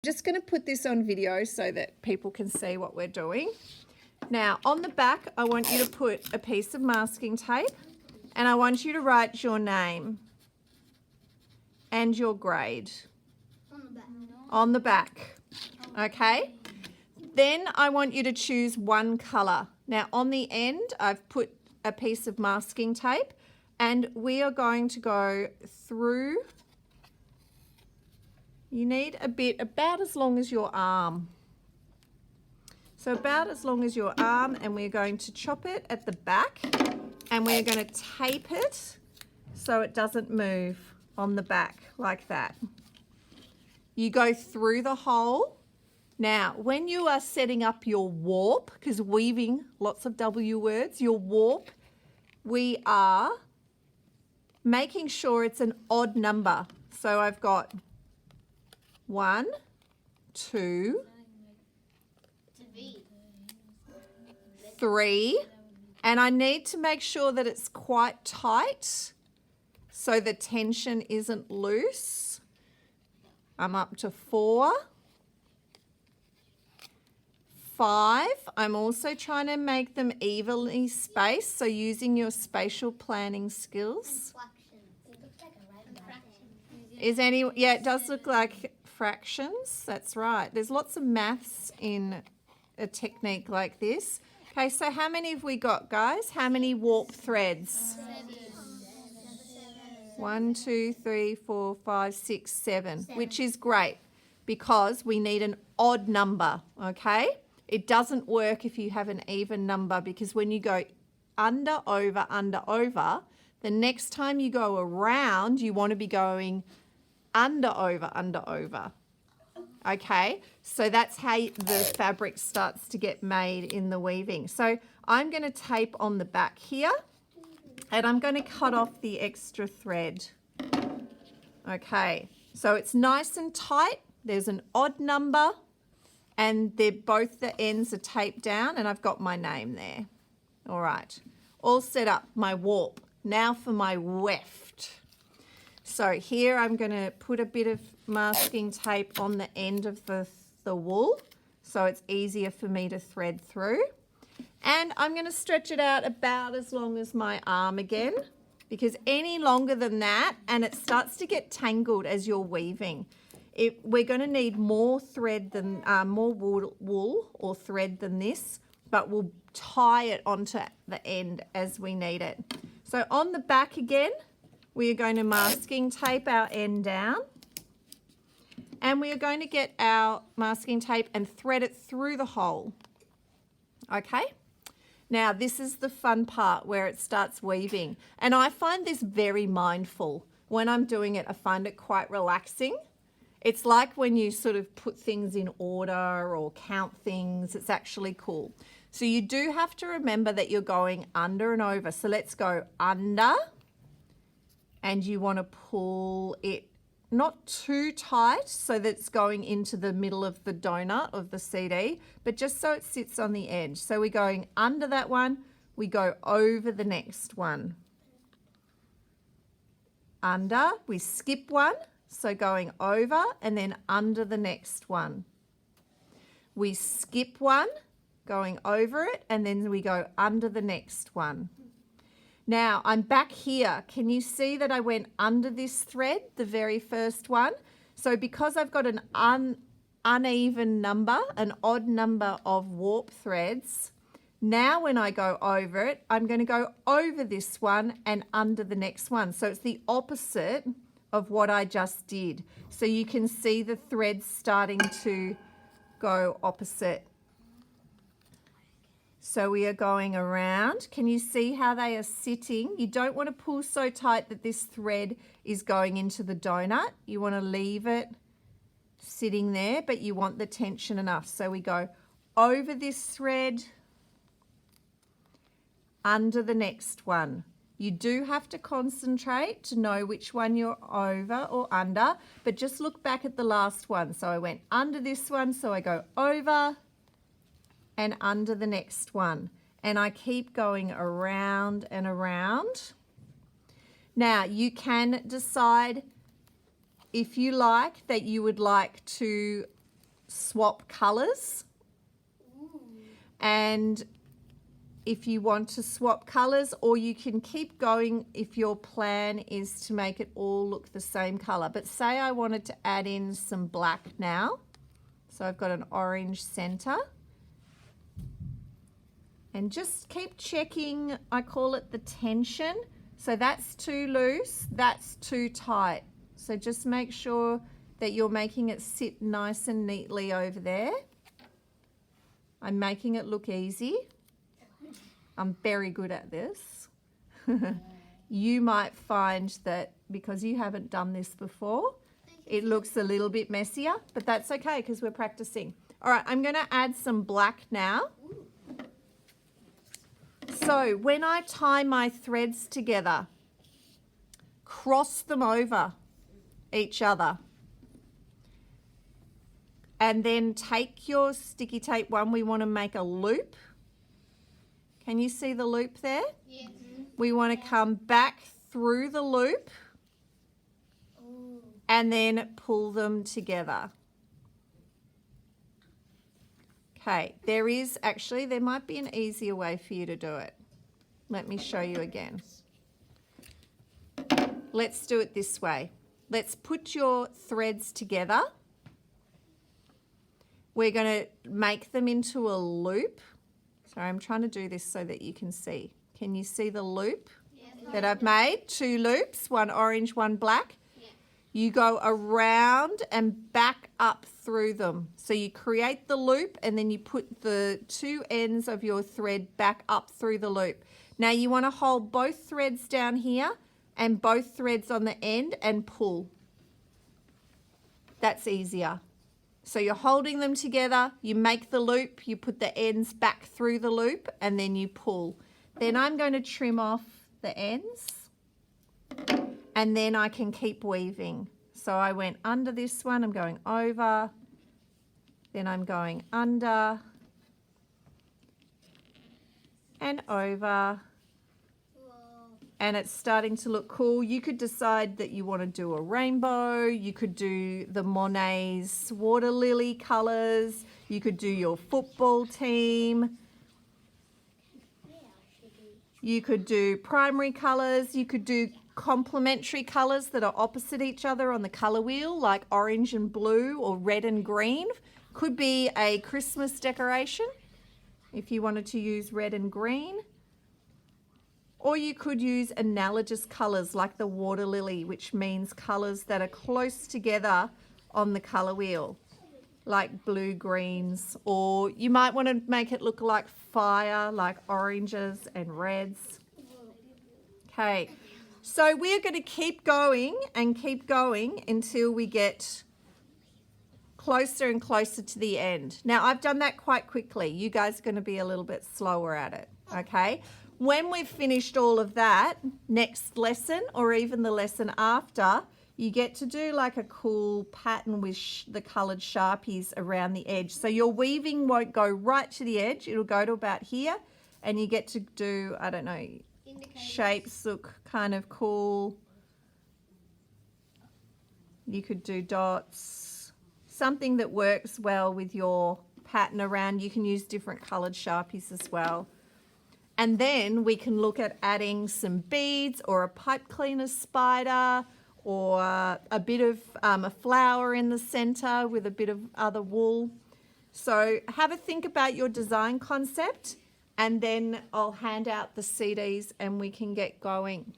Just going to put this on video so that people can see what we're doing. Now, on the back, I want you to put a piece of masking tape and I want you to write your name and your grade on the back. Okay? Then I want you to choose one colour. Now, on the end, I've put a piece of masking tape and we are going to go through. You need a bit about as long as your arm. So about as long as your arm, and we're going to chop it at the back and we're going to tape it so it doesn't move on the back like that. You go through the hole. Now, when you are setting up your warp, because weaving, lots of W words, your warp, we are making sure it's an odd number. So I've got 1, 2, 3, and I need to make sure that it's quite tight so the tension isn't loose. I'm up to 4, 5. I'm also trying to make them evenly spaced, so using your spatial planning skills. Yeah, it does look like fractions. That's right. There's lots of maths in a technique like this. Okay, so how many have we got, guys? How many warp threads? 1, 2, 3, 4, 5, 6, 7, which is great because we need an odd number, okay? It doesn't work if you have an even number because when you go under, over, the next time you go around, you want to be going under, over. Okay, so that's how the fabric starts to get made in the weaving. So I'm going to tape on the back here and I'm going to cut off the extra thread. Okay, so it's nice and tight. There's an odd number and both the ends are taped down and I've got my name there. All right, all set up, my warp. Now for my weft. So here I'm going to put a bit of masking tape on the end of the wool so it's easier for me to thread through. And I'm going to stretch it out about as long as my arm again because any longer than that and it starts to get tangled as you're weaving. We're going to need more thread than more wool or thread than this, but we'll tie it onto the end as we need it. So on the back again, we are going to masking tape our end down and we are going to get our masking tape and thread it through the hole. Okay, now this is the fun part where it starts weaving and I find this very mindful. When I'm doing it, I find it quite relaxing. It's like when you sort of put things in order or count things, it's actually cool. So you do have to remember that you're going under and over. So let's go under. And you want to pull it not too tight so that it's going into the middle of the donut of the CD, but just so it sits on the edge. So we're going under that one, we go over the next one. Under, we skip one, so going over and then under the next one. We skip one, going over it, and then we go under the next one. Now I'm back here. Can you see that I went under this thread, the very first one? So because I've got an uneven number, an odd number of warp threads, now when I go over it, I'm going to go over this one and under the next one. So it's the opposite of what I just did. So you can see the threads starting to go opposite. So we are going around. Can you see how they are sitting? You don't want to pull so tight that this thread is going into the donut. You want to leave it sitting there, but you want the tension enough. So we go over this thread, under the next one. You do have to concentrate to know which one you're over or under, but just look back at the last one. So I went under this one, so I go over and under the next one. And I keep going around and around. Now you can decide if you like that you would like to swap colours. And if you want to swap colours, or you can keep going if your plan is to make it all look the same colour. But say I wanted to add in some black now. So I've got an orange centre. And just keep checking, I call it the tension. So that's too loose, that's too tight. So just make sure that you're making it sit nice and neatly over there. I'm making it look easy. I'm very good at this. You might find that because you haven't done this before, it looks a little bit messier, but that's okay because we're practicing. All right, I'm going to add some black now. So when I tie my threads together, cross them over each other. And then take your sticky tape one, we want to make a loop. Can you see the loop there? Yes. We want to come back through the loop and then pull them together. Okay, there might be an easier way for you to do it. Let me show you again. Let's do it this way. Let's put your threads together. We're going to make them into a loop. Sorry, I'm trying to do this so that you can see. Can you see the loop that I've made? 2 loops, one orange, one black. You go around and back up through them. So you create the loop and then you put the 2 ends of your thread back up through the loop. Now you want to hold both threads down here and both threads on the end and pull. That's easier. So you're holding them together, you make the loop, you put the ends back through the loop and then you pull. Then I'm going to trim off the ends and then I can keep weaving. So I went under this one, I'm going over, then I'm going under and over. And it's starting to look cool. You could decide that you want to do a rainbow. You could do the Monet's water lily colours. You could do your football team. You could do primary colours. You could do complementary colours that are opposite each other on the colour wheel, like orange and blue or red and green. Could be a Christmas decoration if you wanted to use red and green. Or you could use analogous colours like the water lily, which means colours that are close together on the colour wheel, like blue greens. Or you might want to make it look like fire, like oranges and reds. Okay, so we're going to keep going until we get closer and closer to the end. Now, I've done that quite quickly. You guys are going to be a little bit slower at it, okay? When we've finished all of that, next lesson or even the lesson after, you get to do like a cool pattern with the coloured Sharpies around the edge. So your weaving won't go right to the edge. It'll go to about here and you get to do, I don't know, shapes look kind of cool. You could do dots, something that works well with your pattern around. You can use different coloured Sharpies as well. And then we can look at adding some beads or a pipe cleaner spider or a bit of a flower in the centre with a bit of other wool. So have a think about your design concept and then I'll hand out the CDs and we can get going.